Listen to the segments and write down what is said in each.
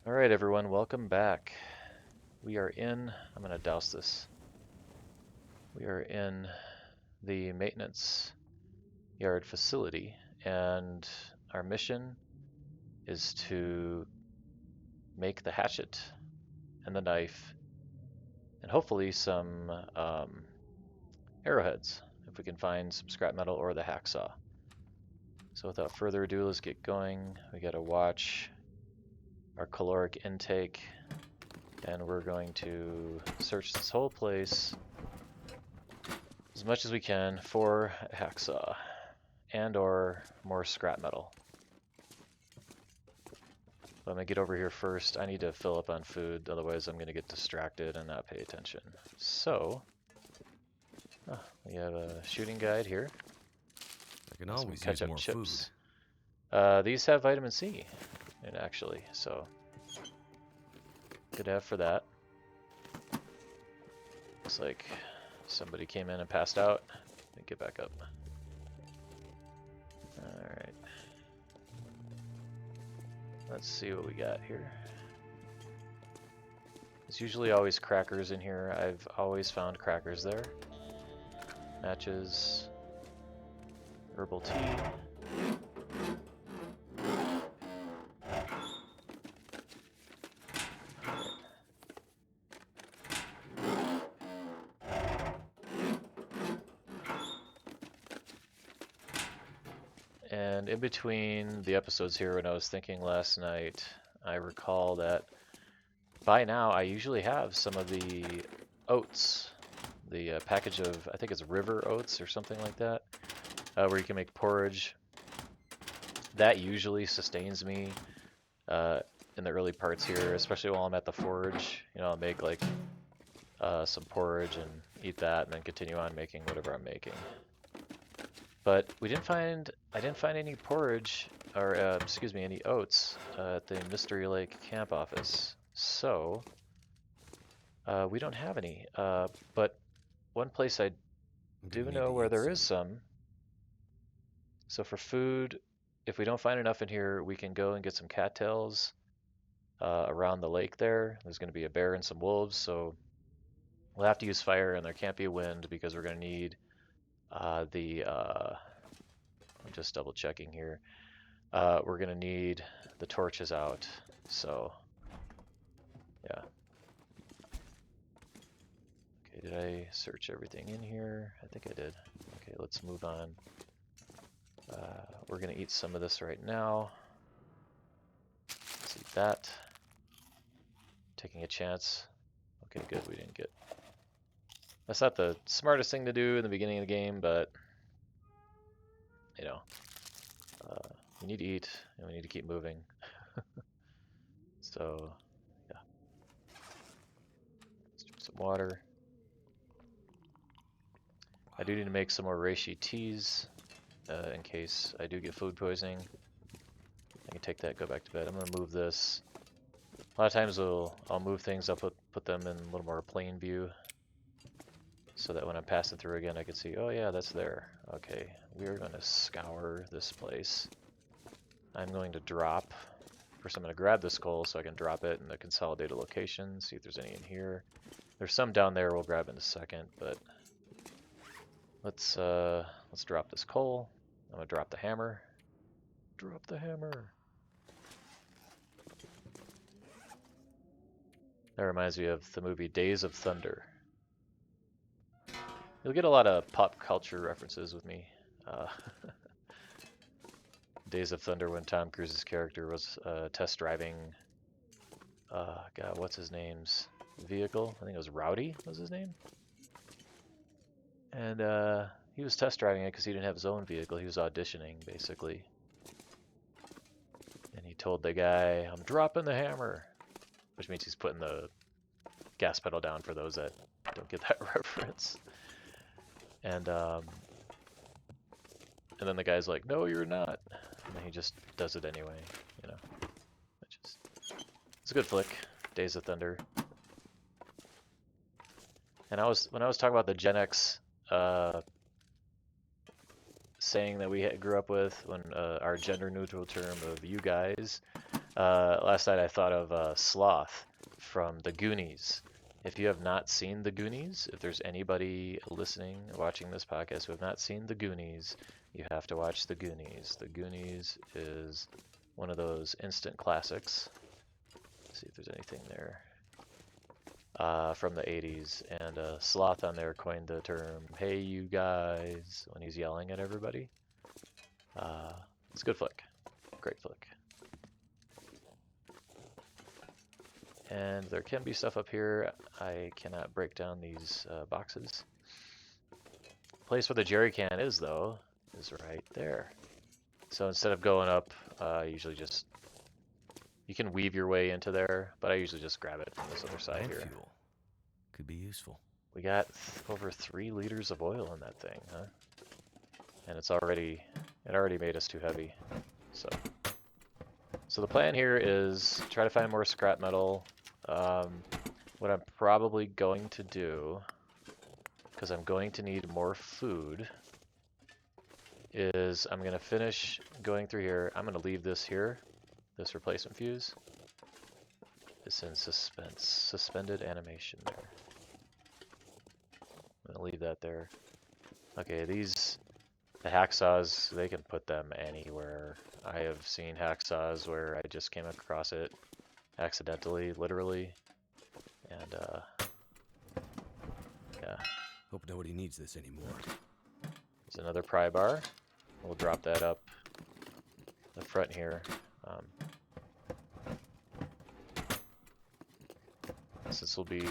Alright everyone, welcome back. We are in, I'm going to douse this. We are in the maintenance yard facility, and our mission is to make the hatchet and the knife and hopefully some arrowheads if we can find some scrap metal or the hacksaw. So without further ado, let's get going. We got to watch our caloric intake, and we're going to search this whole place as much as we can for hacksaw and or more scrap metal. But I'm gonna get over here first. I need to fill up on food, otherwise I'm gonna get distracted and not pay attention. So, we have a shooting guide here. I can always use ketchup more chips. food. These have vitamin C, actually, so good to have for that. Looks like somebody came in and passed out. Let me get back up. Alright. Let's see what we got here. There's usually always crackers in here. I've always found crackers there. Matches. Herbal tea. And in between the episodes here, when I was thinking last night, I recall that by now I usually have some of the oats, the package of, I think it's river oats or something like that, where you can make porridge. That usually sustains me in the early parts here, especially while I'm at the forge. You know, I'll make like some porridge and eat that, and then continue on making whatever I'm making. But I didn't find any porridge, or excuse me, any oats at the Mystery Lake camp office. So we don't have any. But one place I do know where there is some. So for food, if we don't find enough in here, we can go and get some cattails around the lake there. There's going to be a bear and some wolves, so we'll have to use fire, and there can't be a wind because we're going to need I'm just double checking here. We're gonna need the torches out, so yeah. Okay, did I search everything in here? I think I did. Okay, let's move on. We're gonna eat some of this right now. Let's eat that. Taking a chance. Okay, good, we didn't get... That's not the smartest thing to do in the beginning of the game, but you know, we need to eat, and we need to keep moving. So, yeah. Let's drink some water. I do need to make some more reishi teas in case I do get food poisoning. I can take that, go back to bed. I'm going to move this. A lot of times I'll move things, I'll put them in a little more plain view so that when I'm passing through again I can see, oh yeah, that's there. Okay, we are going to scour this place. I'm going to drop. First I'm going to grab this coal so I can drop it in the consolidated location, see if there's any in here. There's some down there we'll grab in a second, but let's drop this coal. I'm gonna drop the hammer. Drop the hammer. That reminds me of the movie Days of Thunder. You'll get a lot of pop culture references with me. Days of Thunder, when Tom Cruise's character was test driving, God, what's his name's vehicle? I think it was Rowdy was his name. And he was test driving it because he didn't have his own vehicle. He was auditioning, basically. And he told the guy, I'm dropping the hammer. Which means he's putting the gas pedal down for those that don't get that reference. And then the guy's like, no, you're not. And then he just does it anyway, you know. It's a good flick, Days of Thunder. And when I was talking about the Gen X saying that we grew up with, when our gender neutral term of you guys, Last night I thought of Sloth from the Goonies. If you have not seen the Goonies, if there's anybody listening, watching this podcast who have not seen the Goonies, you have to watch the Goonies. The Goonies is one of those instant classics. Let's see if there's anything there. From the 80s, and Sloth on there coined the term, "Hey you guys," when he's yelling at everybody. It's a good flick. Great flick. And there can be stuff up here. I cannot break down these boxes. The place where the jerry can is, though, is right there. So instead of going up, usually just... You can weave your way into there, but I usually just grab it from this other side Plant here. fuel. Could be useful. We got over 3 liters of oil in that thing, huh? And it already made us too heavy. So the plan here is try to find more scrap metal. What I'm probably going to do, because I'm going to need more food, is I'm going to finish going through here. I'm going to leave this here, this replacement fuse. It's in suspense, suspended animation there. I'm going to leave that there. Okay, the hacksaws, they can put them anywhere. I have seen hacksaws where I just came across it accidentally, literally, and yeah. Hope nobody needs this anymore. There's another pry bar. We'll drop that up the front here. Since we'll be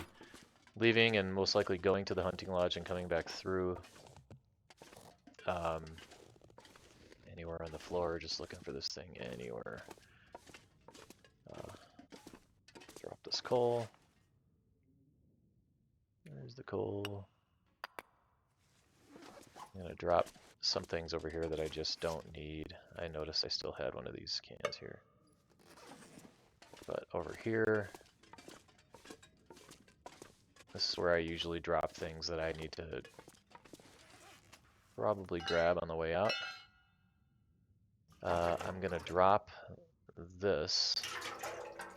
leaving and most likely going to the hunting lodge and coming back through anywhere on the floor, just looking for this thing anywhere. Drop this coal. There's the coal. I'm gonna drop some things over here that I just don't need. I noticed I still had one of these cans here. But over here, this is where I usually drop things that I need to probably grab on the way out. I'm gonna drop this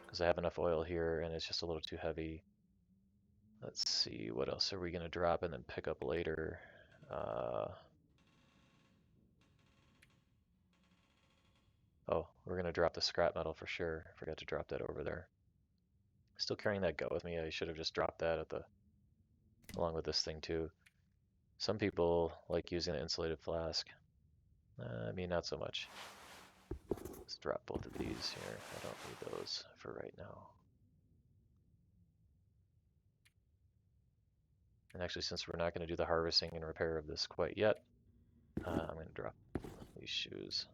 because I have enough oil here and it's just a little too heavy. Let's see, what else are we gonna drop and then pick up later? Oh, we're gonna drop the scrap metal for sure. Forgot to drop that over there. Still carrying that gut with me. I should have just dropped that at along with this thing too. Some people like using an insulated flask. I mean, not so much. Let's drop both of these here. I don't need those for right now. And actually, since we're not going to do the harvesting and repair of this quite yet, I'm going to drop these shoes.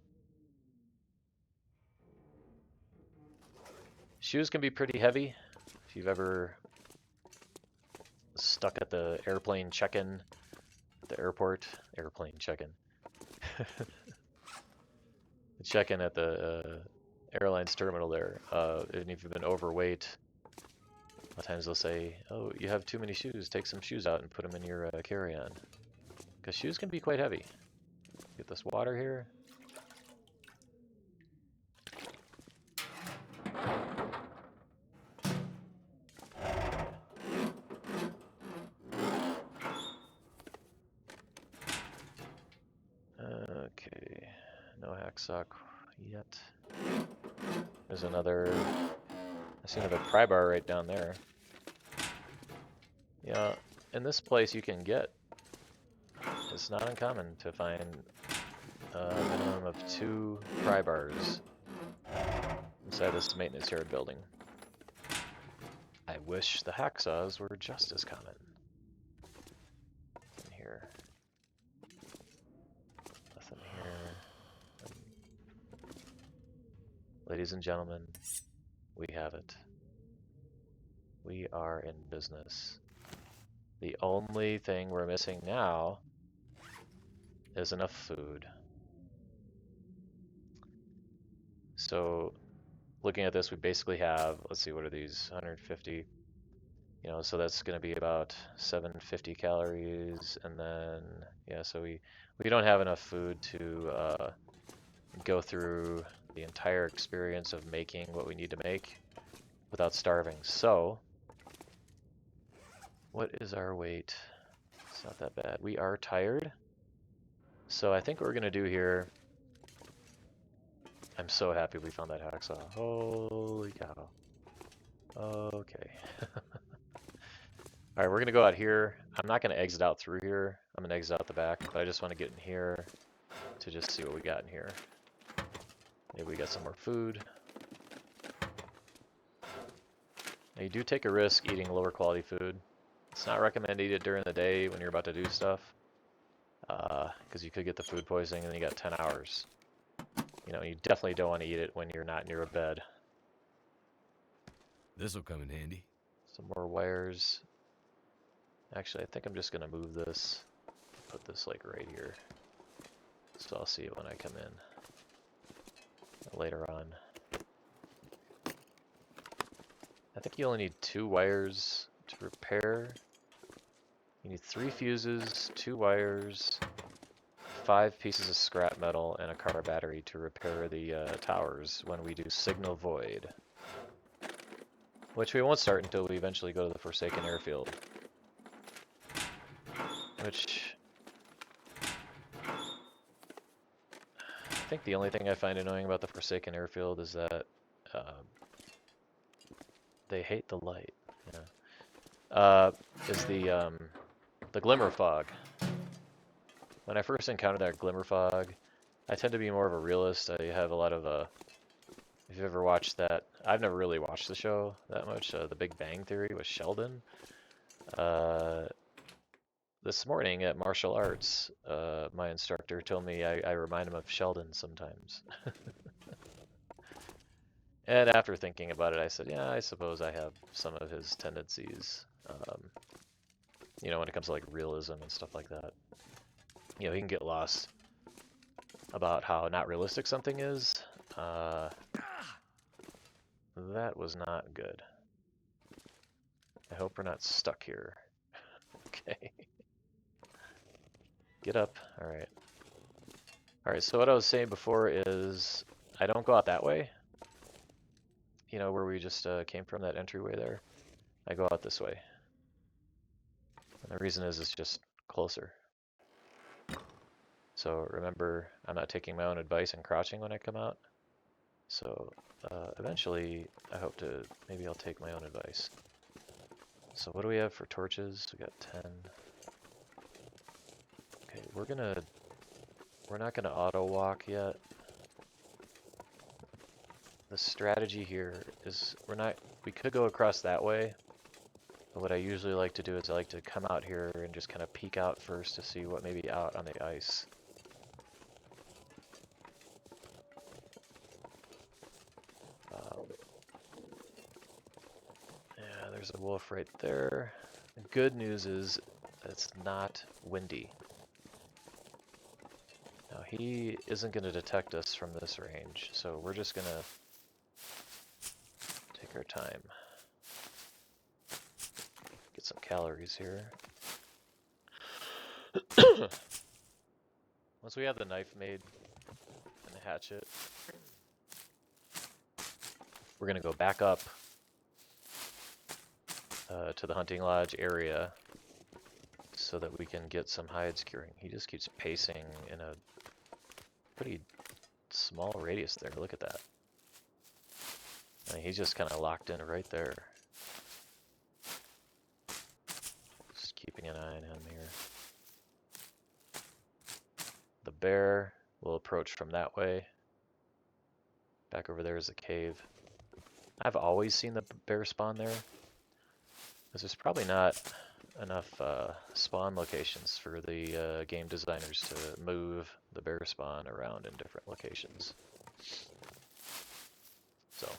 Shoes can be pretty heavy. If you've ever stuck at the airplane check-in at the airport, airplane check-in. Check-in at the airline's terminal there, and if you've been overweight, a lot of times they'll say, "Oh, you have too many shoes. Take some shoes out and put them in your carry-on," because shoes can be quite heavy. Get this water here. Okay, no hacksaw yet. There's another. I see another pry bar right down there. Yeah, in this place you can get. It's not uncommon to find a minimum of 2 pry bars inside this maintenance yard building. I wish the hacksaws were just as common. In here. Nothing here. Ladies and gentlemen, we have it. We are in business. The only thing we're missing now is enough food. So, looking at this, we basically have, let's see, what are these? 150. You know, so that's going to be about 750 calories, and then, yeah, so we don't have enough food to go through the entire experience of making what we need to make without starving. So, what is our weight? It's not that bad. We are tired. So I think what we're going to do here, I'm so happy we found that hacksaw. Holy cow. Okay. Alright, we're going to go out here. I'm not going to exit out through here. I'm going to exit out the back, but I just want to get in here to just see what we got in here. Maybe we got some more food. Now, you do take a risk eating lower quality food. It's not recommended to eat it during the day when you're about to do stuff, because you could get the food poisoning and then you got 10 hours. You know, you definitely don't want to eat it when you're not near a bed. This'll come in handy. Some more wires. Actually, I think I'm just going to move this, put this like right here, so I'll see it when I come in later on. I think you only need 2 wires to repair. You need 3 fuses, 2 wires, 5 pieces of scrap metal, and a car battery to repair the towers when we do Signal Void. Which we won't start until we eventually go to the Forsaken Airfield. Which I think the only thing I find annoying about the Forsaken Airfield is that they hate the light. Yeah. Is the glimmer fog. When I first encountered that glimmer fog, I tend to be more of a realist. I have a lot of if you've ever watched that, I've never really watched the show that much. The Big Bang Theory with Sheldon. This morning at martial arts, my instructor told me I remind him of Sheldon sometimes. And after thinking about it, I said, yeah, I suppose I have some of his tendencies. You know, when it comes to like realism and stuff like that. You know, he can get lost about how not realistic something is. That was not good. I hope we're not stuck here. Okay. Get up. Alright. Alright, so what I was saying before is I don't go out that way. You know, where we just came from, that entryway there. I go out this way. And the reason is it's just closer. So remember, I'm not taking my own advice and crouching when I come out. So eventually, I hope to, maybe I'll take my own advice. So what do we have for torches? We got 10. Okay, we're not gonna auto walk yet. The strategy here is we could go across that way. But what I usually like to do is I like to come out here and just kind of peek out first to see what may be out on the ice. Yeah, there's a wolf right there. The good news is it's not windy. Now he isn't going to detect us from this range, so we're just going to take our time. Get some calories here. Once we have the knife made and the hatchet, we're going to go back up to the hunting lodge area so that we can get some hides curing. He just keeps pacing in a pretty small radius there. Look at that. And he's just kind of locked in right there. Just keeping an eye on him here. The bear will approach from that way. Back over there is the cave. I've always seen the bear spawn there, because there's probably not enough spawn locations for the game designers to move the bear spawn around in different locations. So,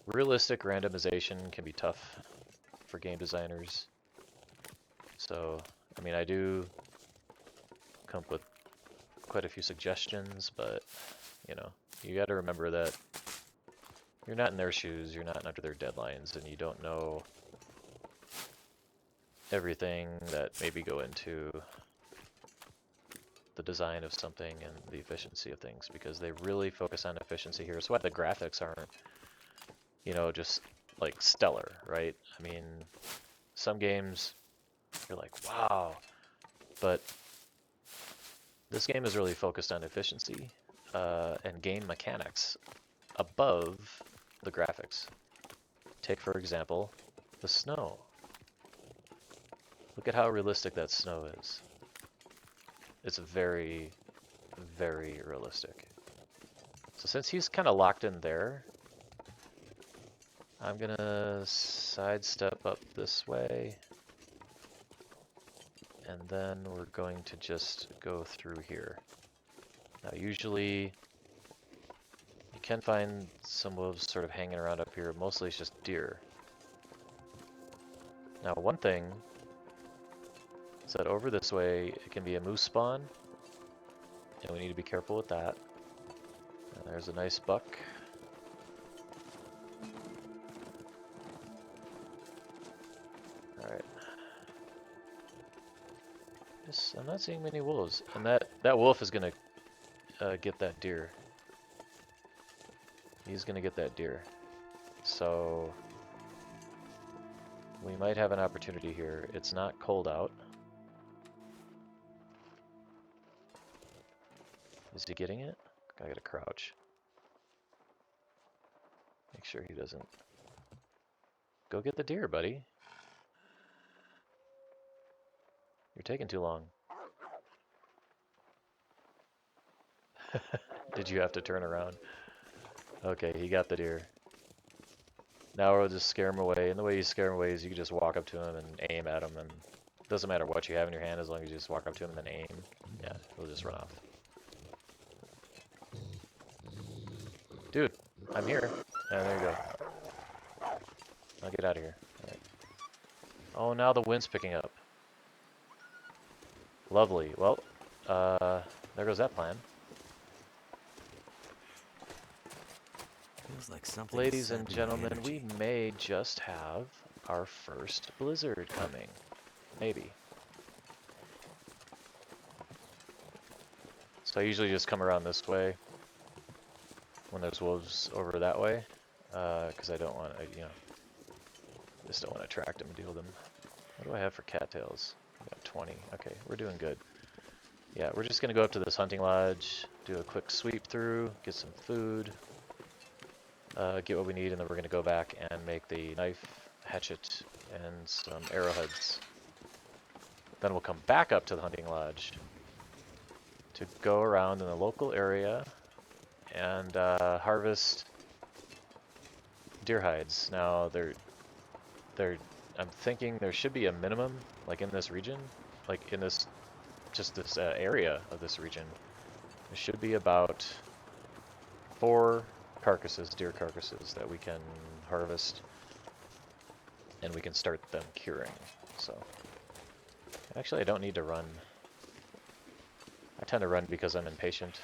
realistic randomization can be tough for game designers. So, I mean, I do come up with quite a few suggestions, but, you know, you got to remember that you're not in their shoes, you're not under their deadlines, and you don't know everything that maybe go into the design of something and the efficiency of things, because they really focus on efficiency here. That's why the graphics aren't, you know, just like stellar, right? I mean, some games you're like, wow, but this game is really focused on efficiency and game mechanics above the graphics. Take, for example, the snow. Look at how realistic that snow is. It's very, very realistic. So since he's kind of locked in there, I'm gonna sidestep up this way. And then we're going to just go through here. Now usually you can find some wolves sort of hanging around up here. Mostly it's just deer. Now one thing is that over this way it can be a moose spawn, and we need to be careful with that. And there's a nice buck. Alright. I'm not seeing many wolves. And that wolf is gonna get that deer. He's gonna get that deer. So we might have an opportunity here. It's not cold out. Is he getting it? I gotta crouch. Make sure he doesn't. Go get the deer, buddy. You're taking too long. Did you have to turn around? Okay, he got the deer. Now we'll just scare him away. And the way you scare him away is you can just walk up to him and aim at him. And it doesn't matter what you have in your hand as long as you just walk up to him and then aim. Yeah, he'll just run off. Dude, I'm here. Yeah, there you go. I'll get out of here. All right. Oh, now the wind's picking up. Lovely. Well, there goes that plan. Feels like something. Ladies and gentlemen, we may just have our first blizzard coming. Maybe. So I usually just come around this way when there's wolves over that way, because I don't want to, you know, just don't want to attract them and deal with them. What do I have for cattails? I got 20. Okay, we're doing good. Yeah, we're just going to go up to this hunting lodge, do a quick sweep through, get some food, get what we need, and then we're going to go back and make the knife, hatchet, and some arrowheads. Then we'll come back up to the hunting lodge to go around in the local area and harvest deer hides. Now, I'm thinking there should be a minimum, like in this region, like in this, just this area of this region. There should be about 4 carcasses, deer carcasses, that we can harvest, and we can start them curing. So, actually, I don't need to run. I tend to run because I'm impatient.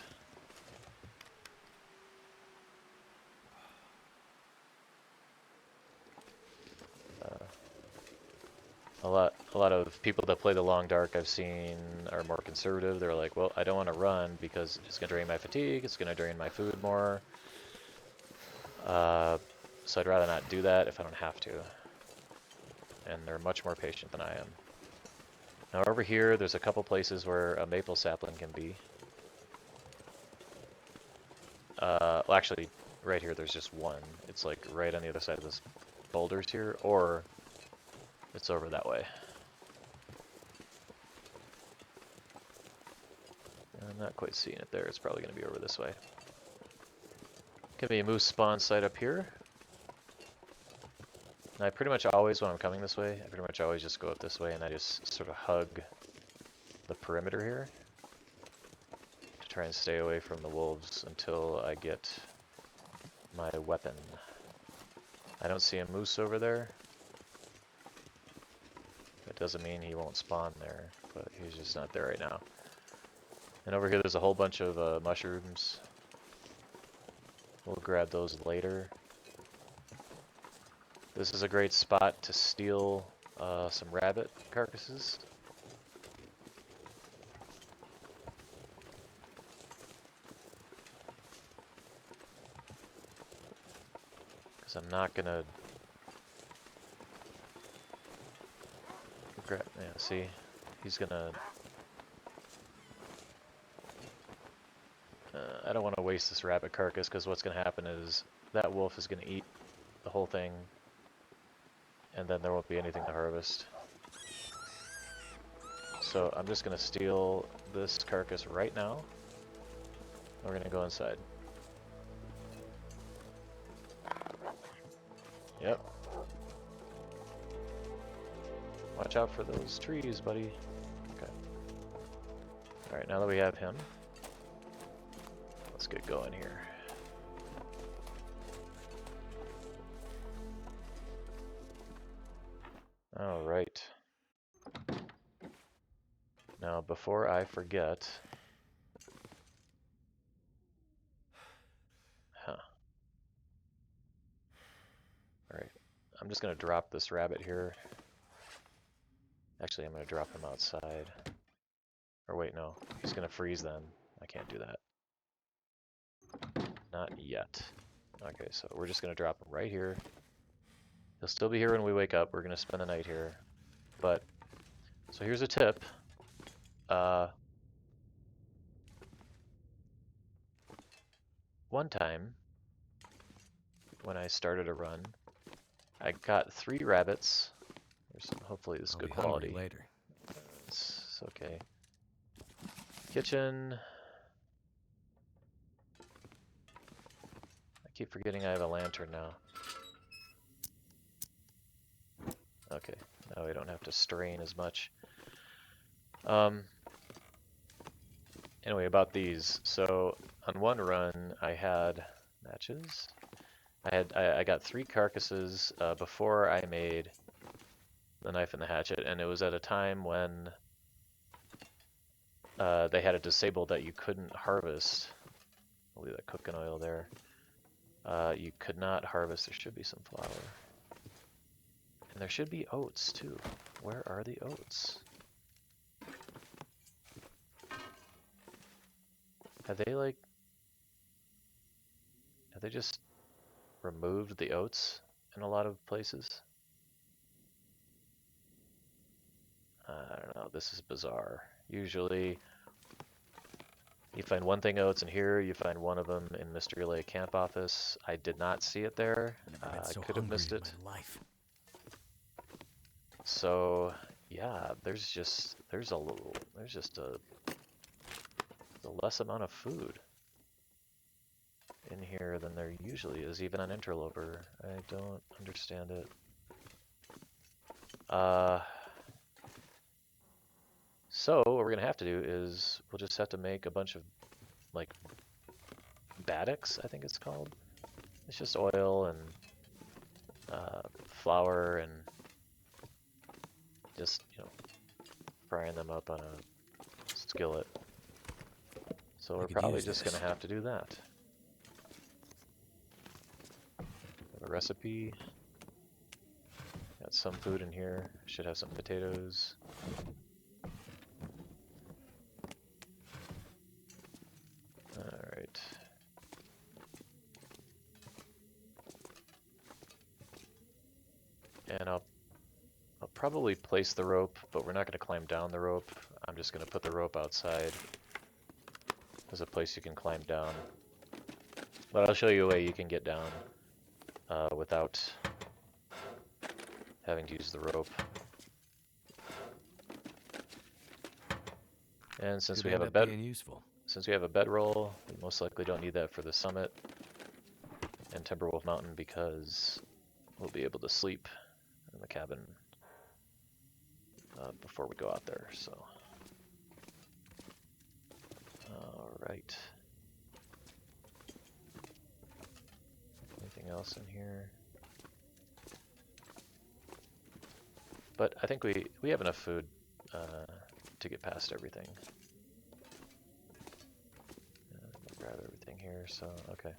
A lot of people that play the long dark I've seen are more conservative. They're like, well, I don't want to run because it's going to drain my fatigue, it's going to drain my food more. So I'd rather not do that if I don't have to. And they're much more patient than I am. Now over here, there's a couple places where a maple sapling can be. Well, actually, right here, there's just one. It's like right on the other side of this boulders here, or it's over that way. I'm not quite seeing it there. It's probably going to be over this way. Could be a moose spawn site up here. And I pretty much always, when I'm coming this way, I pretty much always just go up this way and I just sort of hug the perimeter here to try and stay away from the wolves until I get my weapon. I don't see a moose over there. That doesn't mean he won't spawn there, but he's just not there right now. And over here there's a whole bunch of mushrooms. We'll grab those later. This is a great spot to steal some rabbit carcasses. Because I'm not gonna grab. Yeah, see, he's gonna. I don't want to waste this rabbit carcass because what's gonna happen is that wolf is gonna eat the whole thing, and then there won't be anything to harvest. So I'm just gonna steal this carcass right now. We're gonna go inside. Yep. Watch out for those trees, buddy. Okay. Alright, now that we have him, let's get going here. Alright. Now, before I forget... Huh. Alright. I'm just gonna drop this rabbit here. Actually, I'm gonna drop him outside. Or wait, no. He's gonna freeze then. I can't do that. Not yet. Okay, so we're just gonna drop him right here. He'll still be here when we wake up. We're gonna spend the night here. But, so here's a tip. One time, when I started a run, I got 3 rabbits. Hopefully this is good quality. Later. It's okay. Kitchen. I keep forgetting I have a lantern now. Okay, now we don't have to strain as much. Anyway, about these. So on one run, I had matches. I got 3 carcasses before I made the knife and the hatchet, and it was at a time when they had it disabled that you couldn't harvest. I'll leave that cooking oil there. You could not harvest. There should be some flour. And there should be oats too. Where are the oats? Have they just removed the oats in a lot of places? I don't know, this is bizarre. Usually you find one thing oats in here, you find one of them in Mystery Lake camp office. I did not see it there. I could have missed it. So yeah, there's just a less amount of food in here than there usually is, even on Interloper. I don't understand it. So what we're gonna have to do is we'll just have to make a bunch of like baddocks, I think it's called. It's just oil and flour and just, you know, frying them up on a skillet. So we're probably just gonna have to do that. Have a recipe. Got some food in here. Should have some potatoes. Alright. And I'll probably place the rope, but we're not going to climb down the rope. I'm just going to put the rope outside. There's a place you can climb down. But I'll show you a way you can get down without having to use the rope. And since we have a bedroll, we most likely don't need that for the summit and Timberwolf Mountain because we'll be able to sleep in the cabin before we go out there. So, all right. Anything else in here? But I think we have enough food to get past everything. Grab everything here, so okay.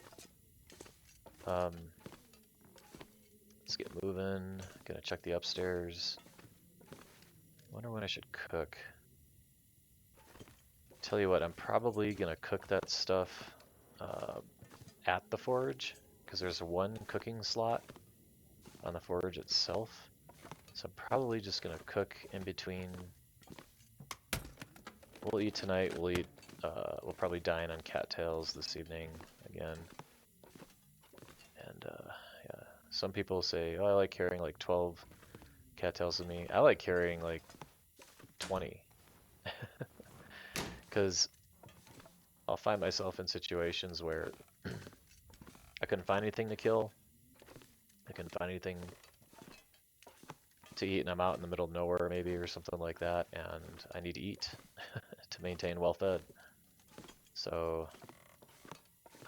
Let's get moving. Gonna check the upstairs. Wonder when I should cook. Tell you what, I'm probably gonna cook that stuff at the forge, because there's one cooking slot on the forge itself. So I'm probably just gonna cook in between. We'll eat tonight. We'll probably dine on cattails this evening again. And yeah, some people say, oh, I like carrying like 12 cattails with me. I like carrying like 20. Because I'll find myself in situations where I couldn't find anything to kill. I couldn't find anything to eat, and I'm out in the middle of nowhere maybe or something like that, and I need to eat to maintain well-fed. So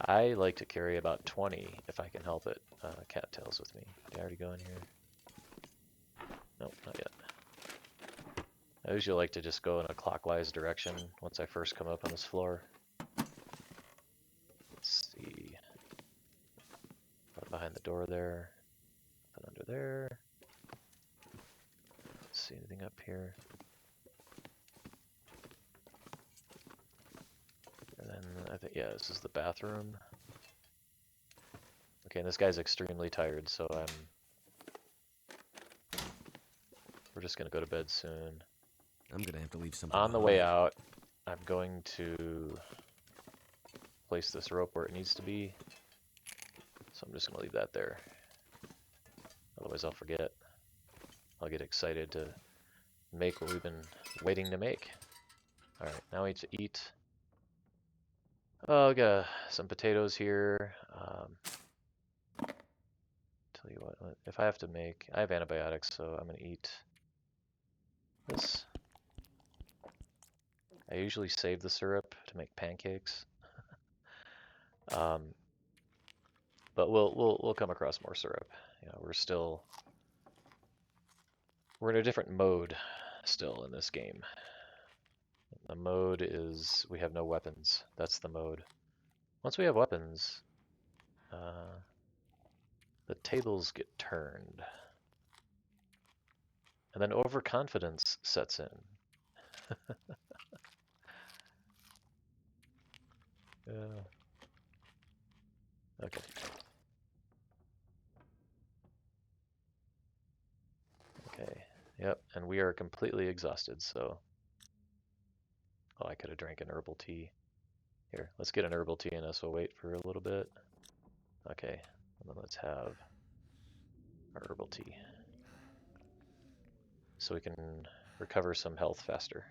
I like to carry about 20, if I can help it, cattails with me. Did I already go in here? Nope, not yet. I usually like to just go in a clockwise direction once I first come up on this floor. Let's see. Right behind the door there. Nothing under there. Let's see anything up here. And then I think, yeah, this is the bathroom. Okay, and this guy's extremely tired, so we're just gonna go to bed soon. I'm gonna have to leave something On the behind. way out, I'm going to place this rope where it needs to be. So I'm just gonna leave that there. Otherwise I'll forget. I'll get excited to make what we've been waiting to make. Alright, now we need to eat. Oh, I got some potatoes here. Tell you what, if I have to make, I have antibiotics, so I'm gonna eat this. I usually save the syrup to make pancakes. But we'll come across more syrup. You know, we're in a different mode still in this game. The mode is we have no weapons. That's the mode. Once we have weapons, the tables get turned. And then overconfidence sets in. Okay. Okay. Yep, and we are completely exhausted, so... Oh, I could have drank an herbal tea. Here, let's get an herbal tea and us. We'll wait for a little bit. Okay, and then let's have our herbal tea. So we can recover some health faster.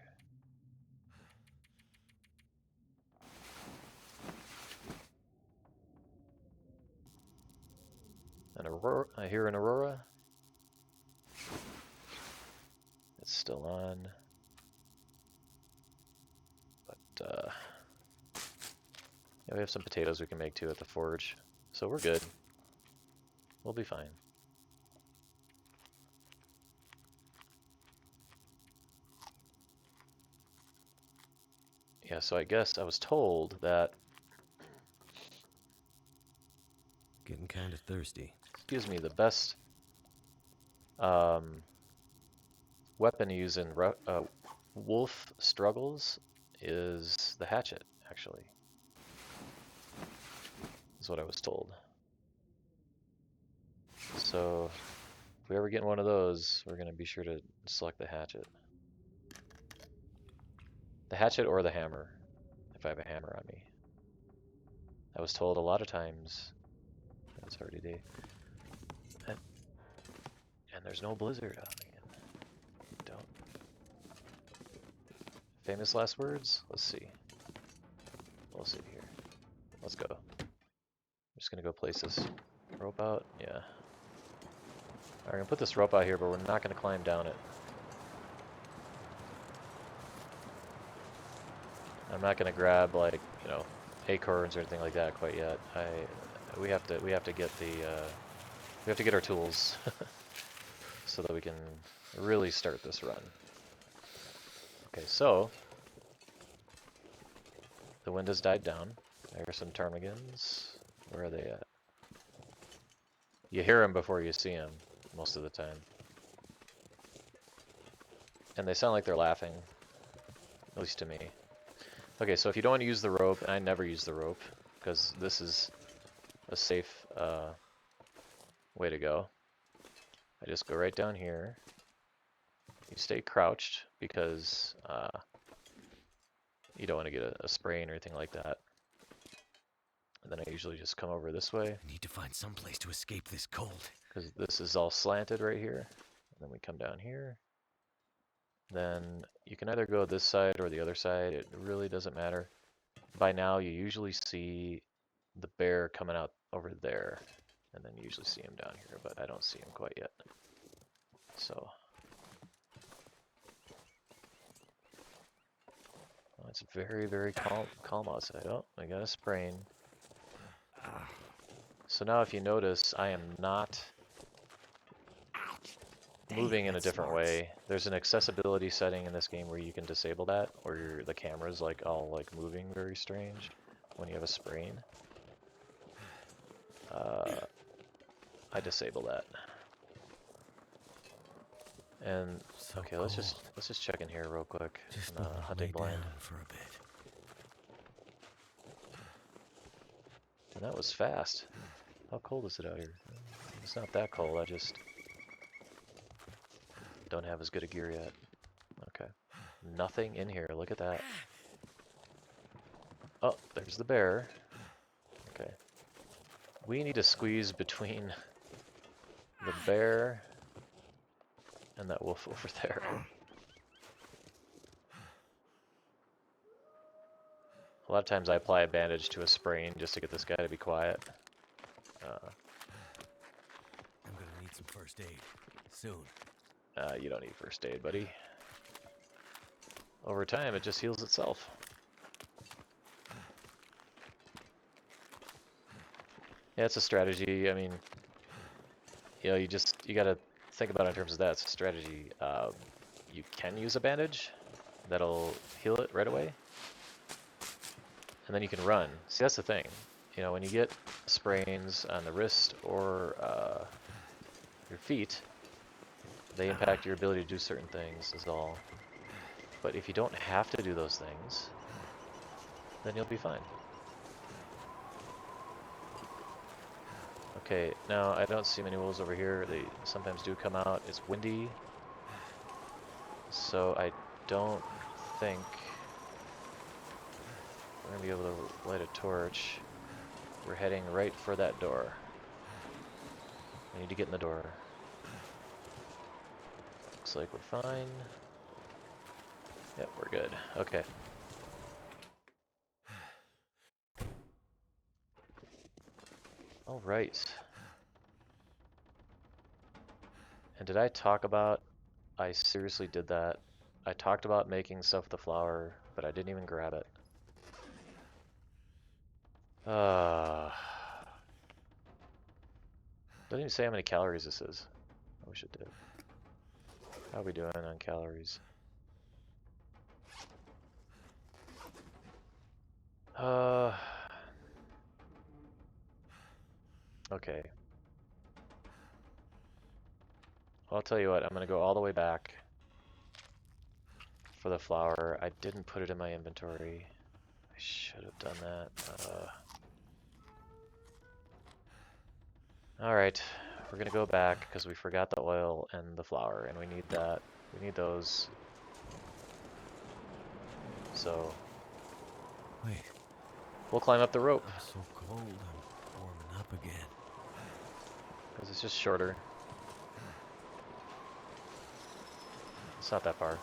An aurora, I hear an aurora. It's still on. But, yeah, we have some potatoes we can make too at the forge. So we're good. We'll be fine. Yeah, so I guess I was told that... Getting kind of thirsty. Excuse me, the best weapon to use in wolf struggles is the hatchet, actually. Is what I was told. So, if we ever get one of those, we're going to be sure to select the hatchet. The hatchet or the hammer, if I have a hammer on me. I was told a lot of times. It's already day. And there's no blizzard out again. Don't. Famous last words? Let's see. We'll see here. Let's go. I'm just gonna go place this rope out. Yeah. Alright, we're gonna put this rope out here, but we're not gonna climb down it. I'm not gonna grab, like, you know, acorns or anything like that quite yet. We have to get our tools so that we can really start this run. Okay, so the wind has died down. I hear some ptarmigans. Where are they at? You hear them before you see them most of the time. And they sound like they're laughing, at least to me. Okay, so if you don't want to use the rope, and I never use the rope, because this is a safe way to go. I just go right down here. You stay crouched because you don't want to get a sprain or anything like that. And then I usually just come over this way. I need to find some place to escape this cold. Because this is all slanted right here. And then we come down here. Then you can either go this side or the other side. It really doesn't matter. By now, you usually see the bear coming out over there. And then you usually see him down here, but I don't see him quite yet. So. Well, it's very, very calm outside. Oh, I got a sprain. So now if you notice, I am not moving in a different way. There's an accessibility setting in this game where you can disable that, where the camera's like all like moving very strange when you have a sprain. I disable that. And So okay, cold. let's just check in here real quick. Just On, wanna hunting lay blind. down for a bit. And that was fast. How cold is it out here? It's not that cold. I just don't have as good a gear yet. Okay. Nothing in here. Look at that. Oh, there's the bear. Okay. We need to squeeze between the bear and that wolf over there. A lot of times I apply a bandage to a sprain just to get this guy to be quiet. I'm gonna need some first aid soon. You don't need first aid, buddy. Over time, it just heals itself. Yeah, it's a strategy. I mean, you know, you gotta think about it in terms of that. It's a strategy. You can use a bandage that'll heal it right away, and then you can run. See, that's the thing. You know, when you get sprains on the wrist or your feet, they impact your ability to do certain things, is all. But if you don't have to do those things, then you'll be fine. Okay, now I don't see many wolves over here. They sometimes do come out. It's windy, so I don't think we're gonna be able to light a torch. We're heading right for that door. We need to get in the door. Looks like we're fine. Yep, we're good. Okay. All right. And did I talk about, I seriously did that. I talked about making stuff with the flour, but I didn't even grab it. Doesn't even say how many calories this is. I wish it did. How are we doing on calories? Okay. Well, I'll tell you what, I'm gonna go all the way back for the flour. I didn't put it in my inventory. I should have done that. Alright, we're gonna go back because we forgot the oil and the flour, and we need that. We need those. So, Wait, we'll climb up the rope I'm so cold. I'm warming up again. because it's just shorter. It's not that far.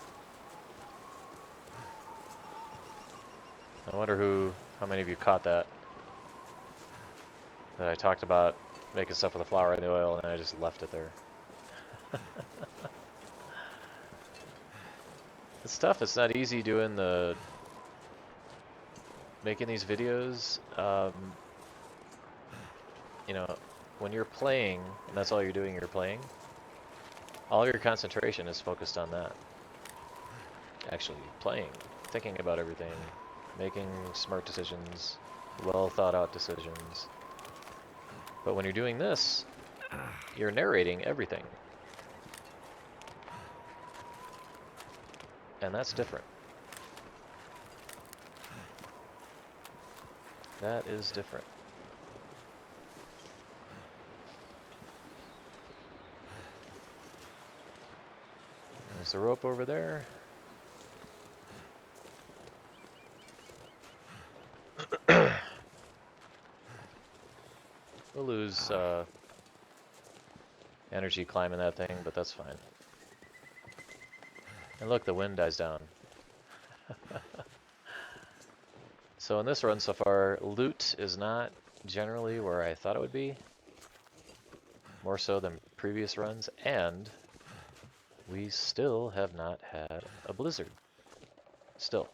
I wonder how many of you caught that I talked about making stuff with the flour and the oil, and I just left it there. It's tough. It's not easy doing making these videos. You know, when you're playing, and that's all you're doing, you're playing, all your concentration is focused on that. Actually playing, thinking about everything, making smart decisions, well thought out decisions. But when you're doing this, you're narrating everything. And that's different. That is different. There's the rope over there. We'll lose energy climbing that thing, but that's fine. And look, the wind dies down. So in this run so far, loot is not generally where I thought it would be. More so than previous runs, and we still have not had a blizzard. Still.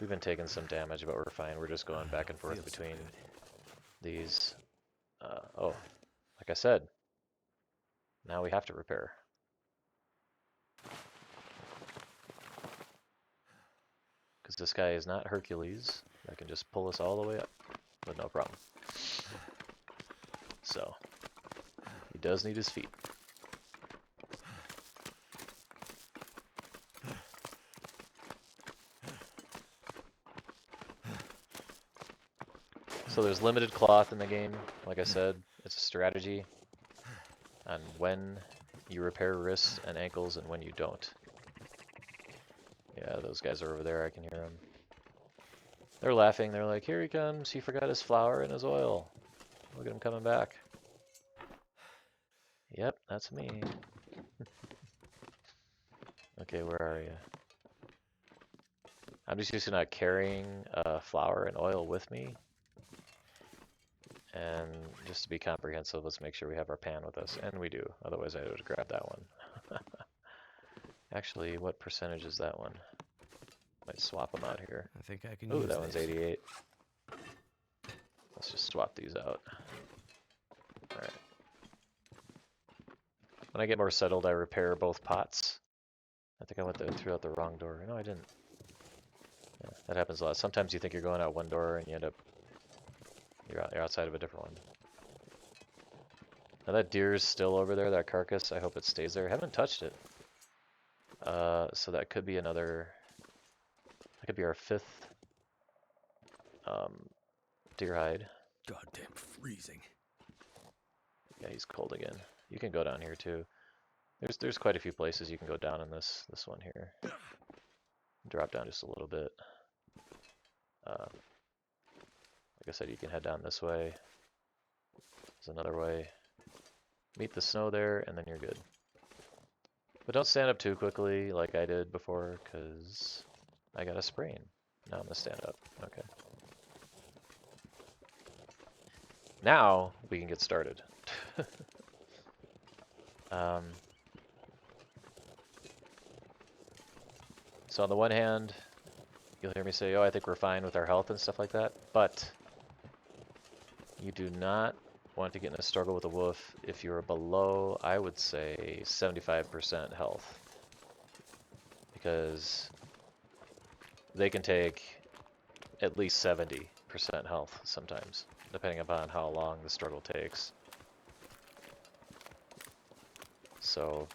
We've been taking some damage, but we're fine. We're just going back and forth Feels so between good. these. Oh, like I said, now we have to repair. Because this guy is not Hercules. That can just pull us all the way up with no problem. So, he does need his feet. So there's limited cloth in the game. Like I said, it's a strategy on when you repair wrists and ankles and when you don't. Yeah, those guys are over there. I can hear them. They're laughing. They're like, here he comes. He forgot his flour and his oil. Look at him coming back. Yep, that's me. Okay, where are you? I'm just used to not carrying flour and oil with me. And just to be comprehensive, let's make sure we have our pan with us. And we do. Otherwise, I would have grabbed that one. Actually, what percentage is that one? Might swap them out here. I think I can Ooh, use that one's this. 88. Let's just swap these out. Alright. When I get more settled, I repair both pots. I think I threw out the wrong door. No, I didn't. Yeah, that happens a lot. Sometimes you think you're going out one door and you end up you're outside of a different one. Now that deer's still over there, that carcass. I hope it stays there. I haven't touched it. So that could be another. That could be our 5th deer hide. Goddamn freezing. Yeah, he's cold again. You can go down here too. There's quite a few places you can go down in this one here. Drop down just a little bit. Like I said, you can head down this way. There's another way. Meet the snow there, and then you're good. But don't stand up too quickly like I did before, because I got a sprain. Now I'm going to stand up. Okay. Now we can get started. So on the one hand, you'll hear me say, oh, I think we're fine with our health and stuff like that. But you do not want to get in a struggle with a wolf if you're below, I would say, 75% health. Because they can take at least 70% health sometimes, depending upon how long the struggle takes. So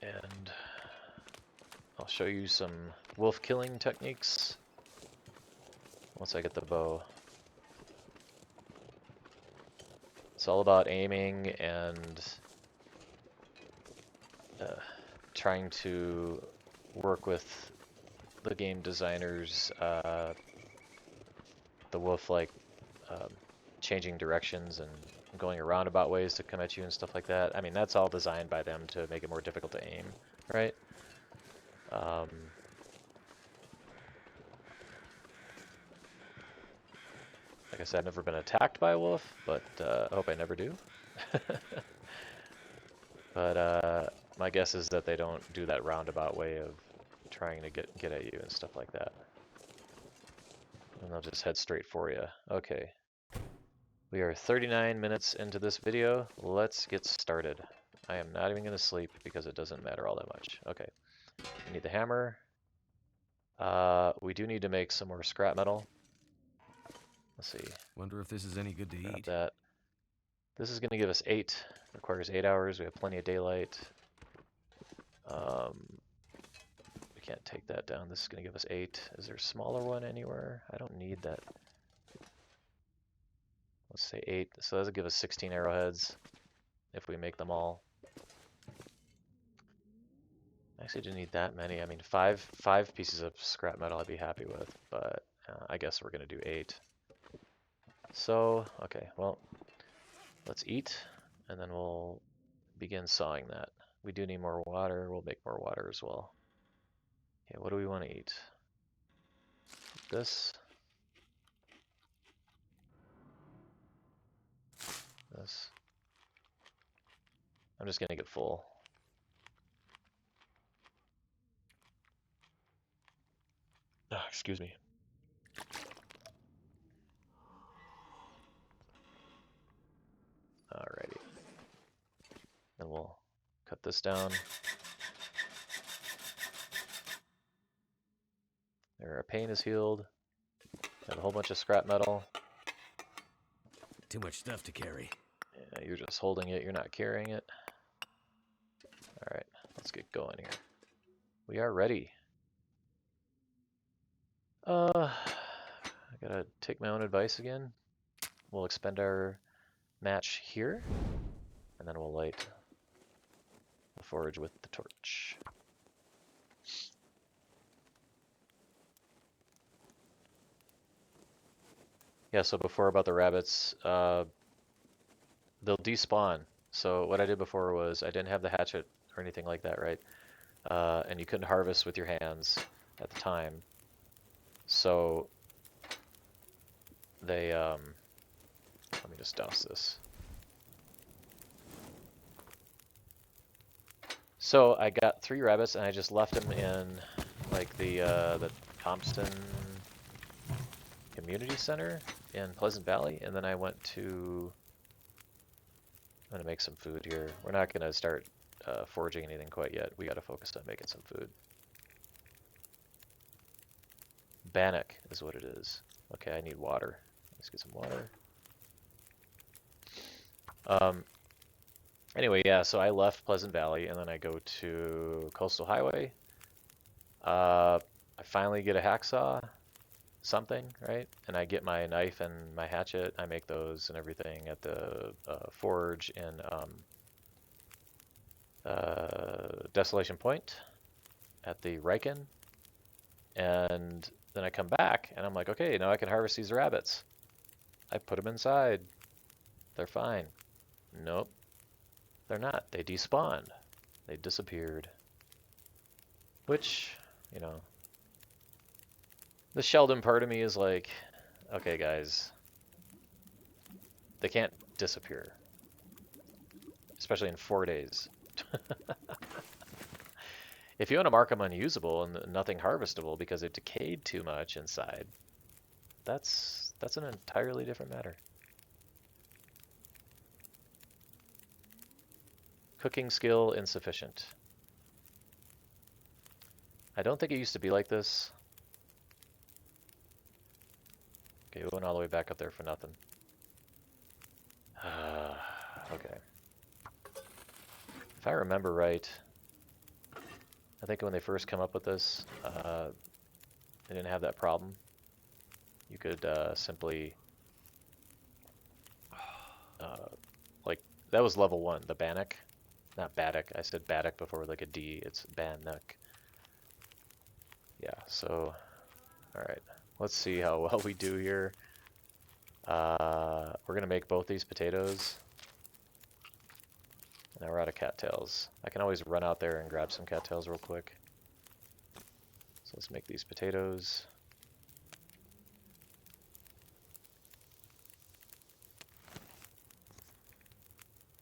and I'll show you some wolf killing techniques once I get the bow. It's all about aiming and trying to work with the game designers, the wolf like changing directions and going roundabout ways to come at you and stuff like that. I mean, that's all designed by them to make it more difficult to aim, right? Like I said, I've never been attacked by a wolf, but I hope I never do. But my guess is that they don't do that roundabout way of trying to get at you and stuff like that. And they'll just head straight for you. Okay. We are 39 minutes into this video. Let's get started. I am not even going to sleep because it doesn't matter all that much. Okay. We need the hammer. We do need to make some more scrap metal. Let's see. Wonder if this is any good to Grab eat. that. This is going to give us 8. Requires 8 hours. We have plenty of daylight. We can't take that down. This is going to give us 8. Is there a smaller one anywhere? I don't need that. Let's say 8. So that'll give us 16 arrowheads if we make them all. Actually, didn't need that many. I mean, five pieces of scrap metal I'd be happy with, but I guess we're gonna do 8. So, okay, well, let's eat, and then we'll begin sawing that. We do need more water. We'll make more water as well. Okay, what do we want to eat? This. This. I'm just gonna get full. Ah, excuse me. Alrighty. Then we'll cut this down. There, our pain is healed. Have a whole bunch of scrap metal. Too much stuff to carry. Yeah, you're just holding it, you're not carrying it. Alright, let's get going here. We are ready. I gotta take my own advice again. We'll expend our match here, and then we'll light the forge with the torch. Yeah, so before about the rabbits, they'll despawn. So what I did before was I didn't have the hatchet or anything like that, right? And you couldn't harvest with your hands at the time. So they, let me just douse this. So I got 3 rabbits and I just left them in like the Thompson Community Center in Pleasant Valley, and then I went to, I'm gonna make some food here. We're not gonna start foraging anything quite yet. We gotta focus on making some food. Bannock is what it is. Okay, I need water. Let's get some water. Anyway, yeah, so I left Pleasant Valley and then I go to Coastal Highway. I finally get a hacksaw, something, right? And I get my knife and my hatchet. I make those and everything at the forge in Desolation Point at the Riken. And then I come back and I'm like, okay, now I can harvest these rabbits. I put them inside. They're fine. Nope. They're not. They despawned. They disappeared. Which, you know, the Sheldon part of me is like, okay, guys, they can't disappear. Especially in 4 days. If you want to mark them unusable and nothing harvestable because it decayed too much inside, that's an entirely different matter. Cooking skill insufficient. I don't think it used to be like this. Okay, we went all the way back up there for nothing. Okay. If I remember right, I think when they first come up with this, they didn't have that problem. You could simply, like, that was level 1, the Bannock. Not Baddock, I said Baddock before with like a D, it's Bannock. Yeah, so, alright, let's see how well we do here. We're gonna make both these potatoes. Now we're out of cattails. I can always run out there and grab some cattails real quick. So let's make these potatoes.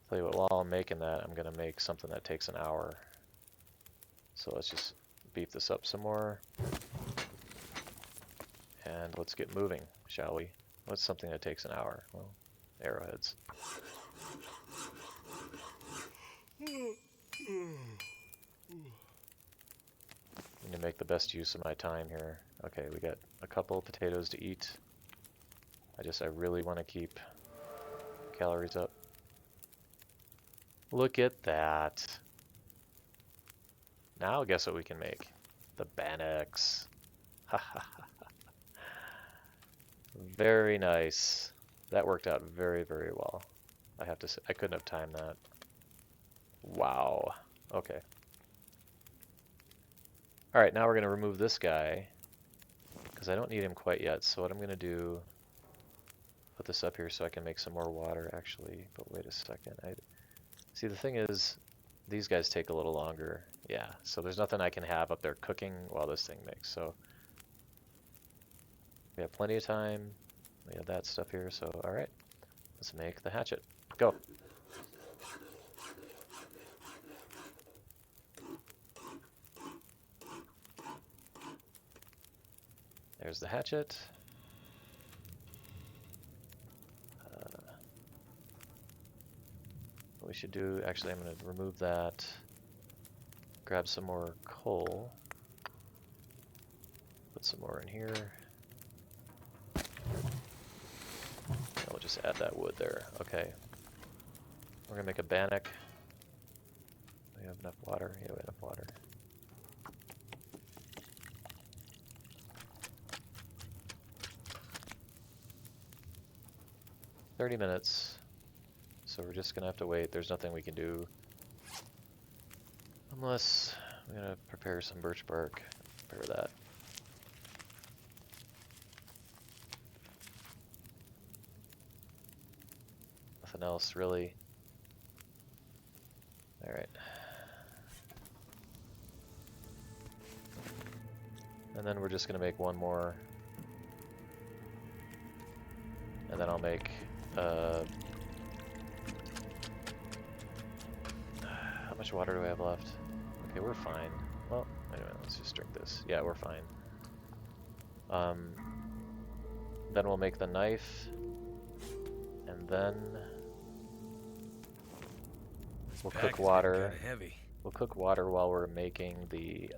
Tell you what, while I'm making that, I'm gonna make something that takes an hour. So let's just beef this up some more. And let's get moving, shall we? What's something that takes an hour? Well, arrowheads. Need to make the best use of my time here. Okay, we got a couple potatoes to eat. I really want to keep calories up. Look at that. Now guess what we can make? The Bannocks. Very nice. That worked out very, very well. I have to say, I couldn't have timed that. Wow. Okay. All right, now we're going to remove this guy because I don't need him quite yet. So what I'm going to do, put this up here so I can make some more water actually. But wait a second. See, the thing is, these guys take a little longer. Yeah, so there's nothing I can have up there cooking while this thing makes. So we have plenty of time. We have that stuff here. So all right, let's make the hatchet. Go. There's the hatchet. What we should do, actually, I'm going to remove that. Grab some more coal. Put some more in here. I'll just add that wood there. Okay. We're going to make a bannock. We have enough water. Yeah, we have enough water. "30 minutes. So we're just gonna have to wait. There's nothing we can do unless I'm gonna prepare some birch bark. Prepare that. Nothing else really. All right. And then we're just gonna make one more, and then I'll make. How much water do I have left? Okay, we're fine. Well, wait a minute, let's just drink this. Yeah, we're fine. Then we'll make the knife, and then we'll cook water. We'll cook water while we're making the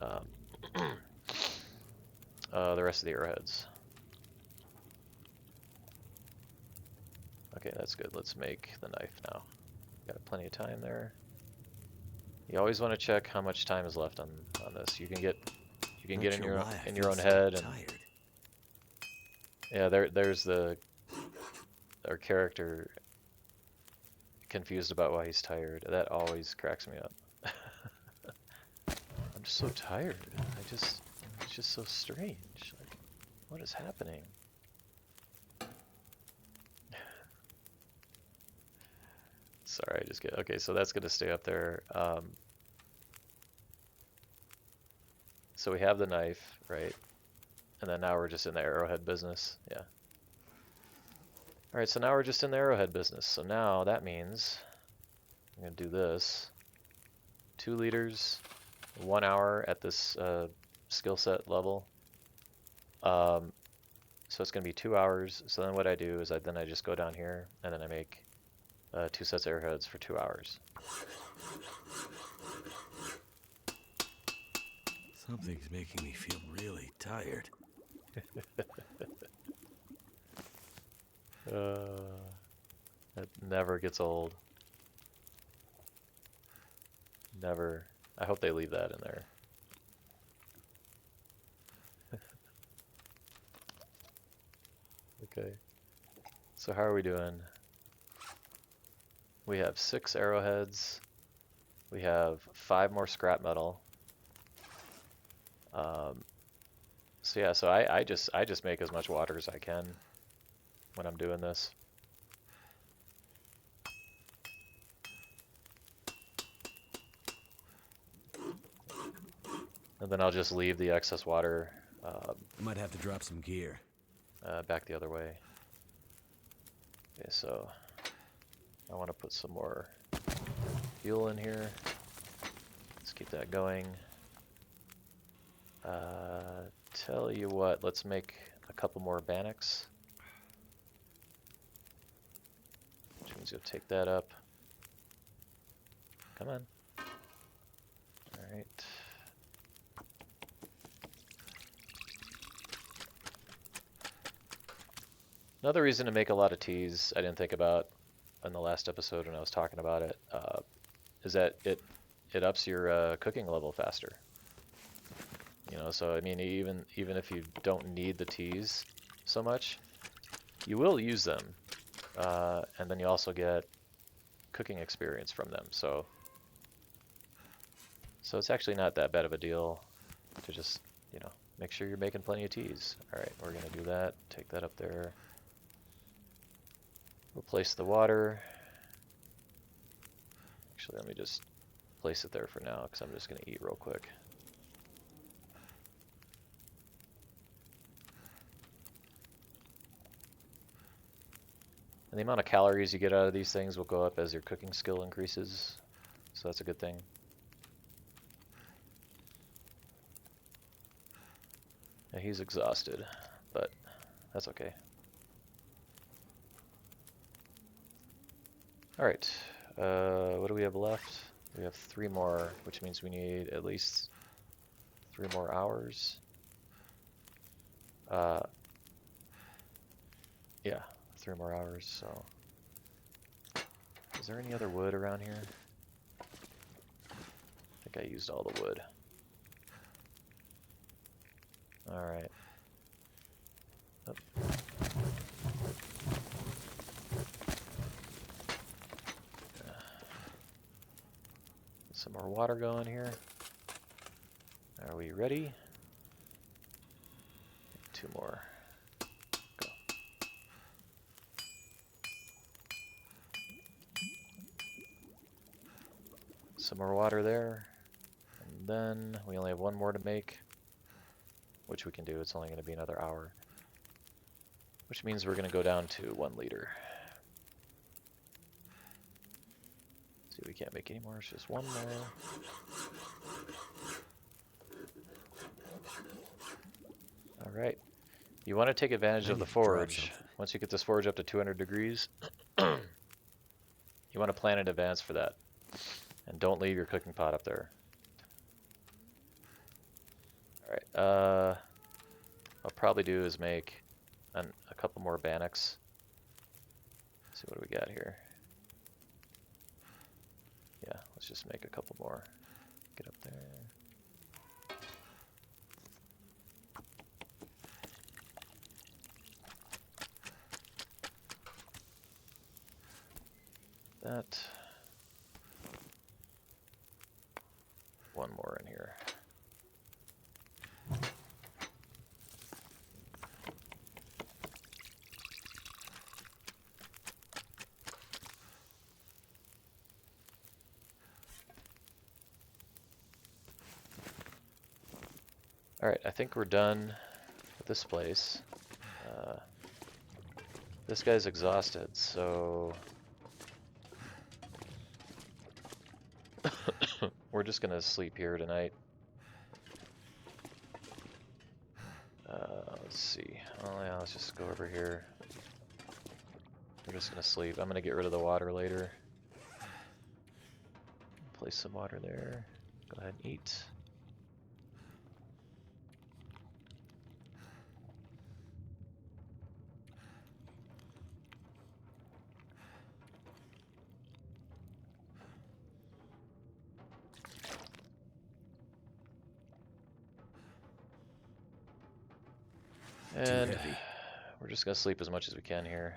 rest of the arrowheads. Okay, that's good. Let's make the knife now. Got plenty of time there. You always want to check how much time is left on this. You can get in your own head and tired. yeah, there's our character confused about why he's tired. That always cracks me up. I'm just so tired. It's just so strange. Like, what is happening? Sorry, I just get okay. So that's gonna stay up there. So we have the knife, right? And then now we're just in the arrowhead business. Yeah. All right, so now we're just in the arrowhead business. So now that means I'm gonna do this. 2 liters, 1 hour at this skill set level. So it's gonna be 2 hours. So then what I do is I just go down here and then I make 2 sets of arrowheads for 2 hours. Something's making me feel really tired. That never gets old. Never. I hope they leave that in there. Okay. So how are we doing? We have 6 arrowheads. We have 5 more scrap metal. So yeah, so I just make as much water as I can when I'm doing this. And then I'll just leave the excess water Might have to drop some gear. back the other way. Okay, so I want to put some more fuel in here. Let's keep that going. Tell you what, let's make a couple more bannocks. Which means you'll take that up. Come on. Alright. Another reason to make a lot of teas I didn't think about in the last episode when I was talking about it is that it ups your cooking level faster. You know, so I mean, even if you don't need the teas so much, you will use them. and then you also get cooking experience from them. So it's actually not that bad of a deal to just, you know, make sure you're making plenty of teas. All right, we're gonna do that. Take that up there. We'll place the water. Actually, let me just place it there for now because I'm just gonna eat real quick. And the amount of calories you get out of these things will go up as your cooking skill increases. So that's a good thing. Yeah, he's exhausted, but that's okay. Alright, what do we have left? We have 3 more, which means we need at least 3 more hours. Yeah, 3 more hours, so. Is there any other wood around here? I think I used all the wood. Alright. Oh. Get some more water going here. Are we ready? 2 more. Go. Some more water there. And then we only have 1 more to make, which we can do. It's only going to be another hour. Which means we're going to go down to 1 liter. See, we can't make any more. It's just 1 more. Alright. You want to take advantage of the forge. Once you get this forge up to 200 degrees, you want to plan in advance for that. And don't leave your cooking pot up there. Alright, I'll probably do is make a couple more bannocks. Let's see, what do we got here? Yeah, let's just make a couple more. Get up there. That. 1 more in here. Alright, I think we're done with this place. This guy's exhausted, so we're just gonna sleep here tonight. Let's see. Oh yeah, let's just go over here. We're just gonna sleep. I'm gonna get rid of the water later. Place some water there. Go ahead and eat. And we're just gonna sleep as much as we can here.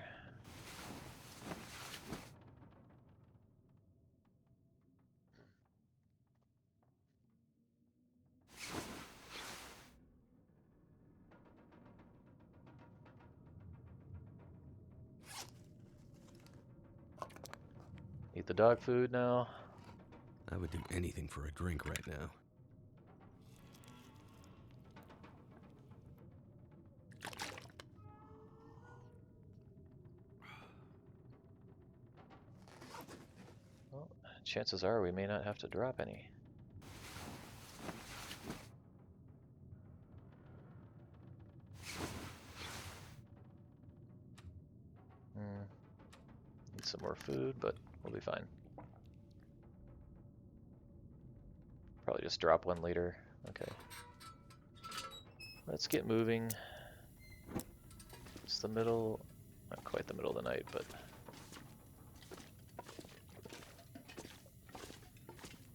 Eat the dog food now. I would do anything for a drink right now. Well, chances are we may not have to drop any. Need some more food, but we'll be fine. Probably just drop 1 liter. Okay. Let's get moving. It's the middle, not quite the middle of the night, but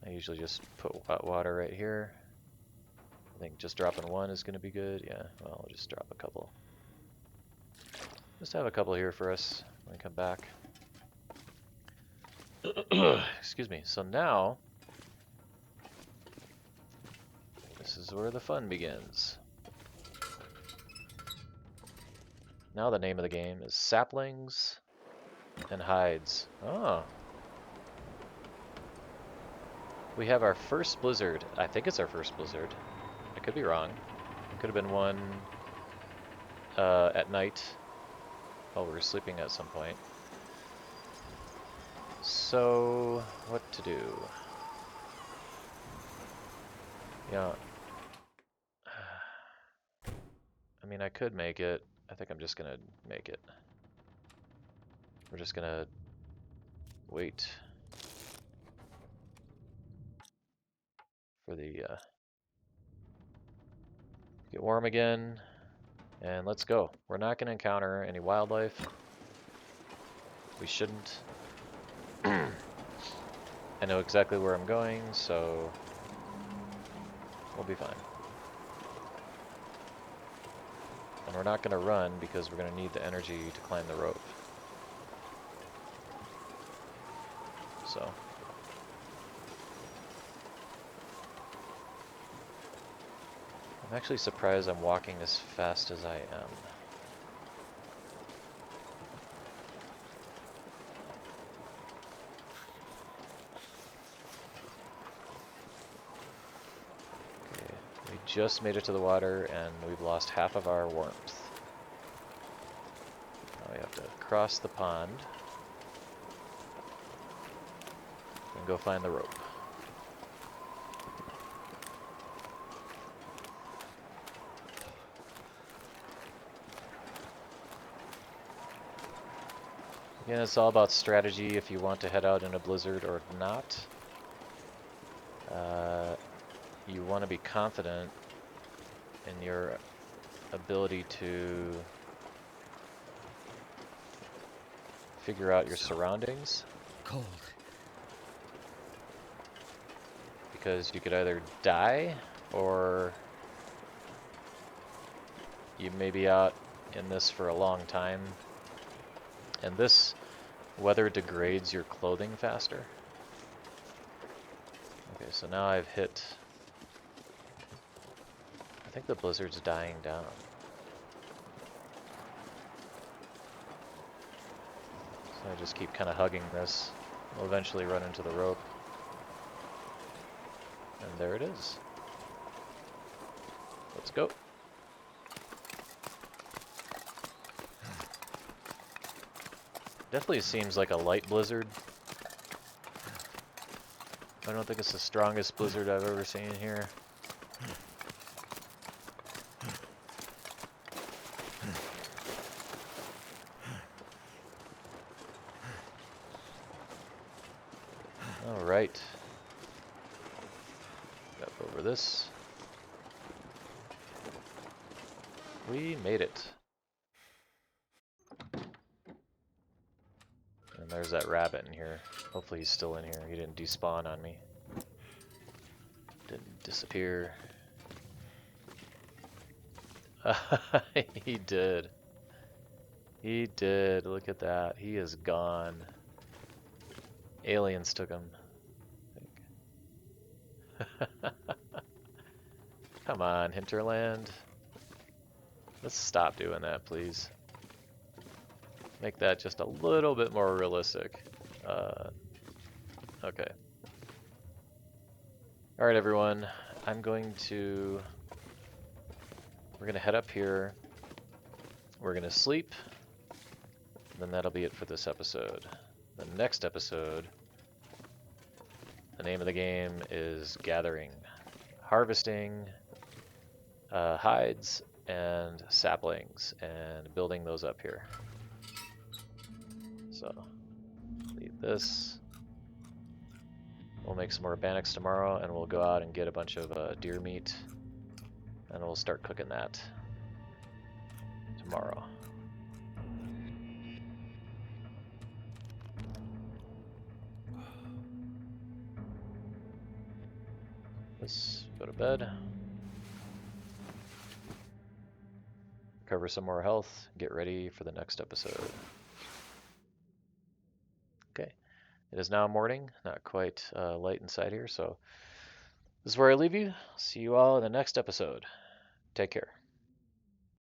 I usually just put hot water right here. I think just dropping 1 is going to be good. Yeah, well, I'll just drop a couple. Just have a couple here for us. Let me come back. Excuse me. So now, this is where the fun begins. Now the name of the game is Saplings and Hides. Oh. We have our first blizzard. I think it's our first blizzard. I could be wrong. It could have been one at night while we were sleeping at some point. So, what to do? Yeah. I mean, I could make it. I think I'm just gonna make it. We're just gonna wait for the get warm again, and let's go. We're not gonna encounter any wildlife. We shouldn't. I know exactly where I'm going, so we'll be fine. And we're not gonna run because we're gonna need the energy to climb the rope. So. I'm actually surprised I'm walking as fast as I am. Okay, we just made it to the water and we've lost half of our warmth. Now we have to cross the pond and go find the rope. Again, it's all about strategy if you want to head out in a blizzard or not. You want to be confident in your ability to figure out your surroundings. Cold. Because you could either die or you may be out in this for a long time. And this weather degrades your clothing faster. Okay, so now I've hit... I think the blizzard's dying down. So I just keep kind of hugging this. We'll eventually run into the rope. And there it is. Let's go. Definitely seems like a light blizzard. I don't think it's the strongest blizzard I've ever seen here. Alright. Up over this. We made it. And there's that rabbit in here. Hopefully he's still in here. He didn't despawn on me. Didn't disappear. He did. He did. Look at that. He is gone. Aliens took him. I think. Come on, Hinterland. Let's stop doing that, please. Make that just a little bit more realistic. Okay. Alright, everyone. We're going to head up here. We're going to sleep. Then that'll be it for this episode. The next episode, the name of the game is Gathering. Harvesting hides and saplings and building those up here. So, leave this. We'll make some more bannocks tomorrow and we'll go out and get a bunch of deer meat and we'll start cooking that tomorrow. Let's go to bed. Recover some more health. Get ready for the next episode. It is now morning, not quite light inside here, so this is where I leave you. See you all in the next episode. Take care.